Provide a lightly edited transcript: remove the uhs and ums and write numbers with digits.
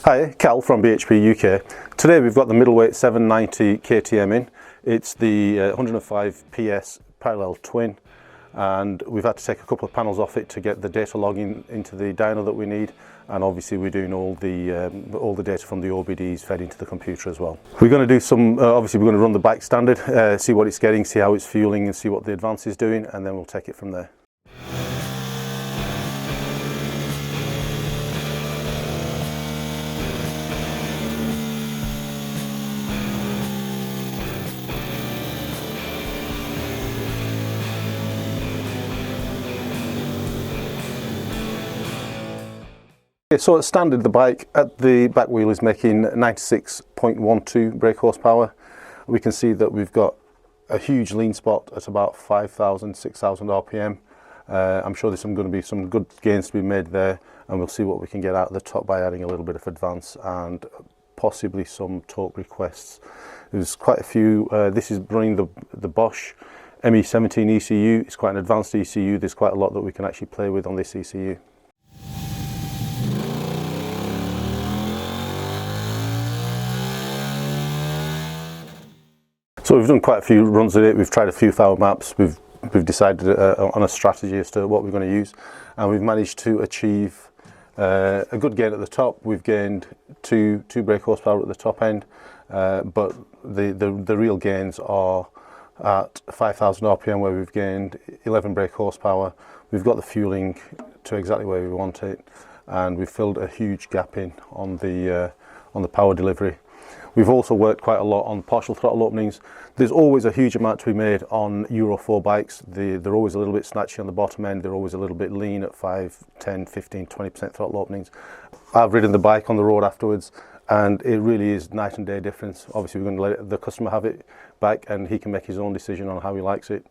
Hi, Cal from BHP UK. Today we've got the middleweight 790 KTM in. It's the 105 PS parallel twin, and we've had to take a couple of panels off it to get the data logging into the dyno that we need, and obviously we're doing all the data from the OBDs fed into the computer as well. We're going to do some, obviously we're going to run the bike standard, see what it's getting, see how it's fueling and see what the advance is doing, and then we'll take it from there. So at standard, the bike at the back wheel is making 96.12 brake horsepower. We can see that we've got a huge lean spot at about 5,000, 6,000 RPM. I'm sure there's going to be some good gains to be made there, and we'll see what we can get out of the top by adding a little bit of advance and possibly some torque requests. There's quite a few. This is running the Bosch ME17 ECU. It's quite an advanced ECU. There's quite a lot that we can actually play with on this ECU. So we've done quite a few runs with it. We've tried a few thousand maps. We've decided on a strategy as to what we're going to use, and we've managed to achieve a good gain at the top. We've gained two brake horsepower at the top end, but the real gains are at 5,000 RPM, where we've gained 11 brake horsepower. We've got the fueling to exactly where we want it, and we've filled a huge gap in on the power delivery. We've also worked quite a lot on partial throttle openings. There's always a huge amount to be made on Euro 4 bikes. They're always a little bit snatchy on the bottom end. They're always a little bit lean at 5, 10, 15, 20% throttle openings. I've ridden the bike on the road afterwards, and it really is night and day difference. Obviously we're going to let the customer have it back, and he can make his own decision on how he likes it.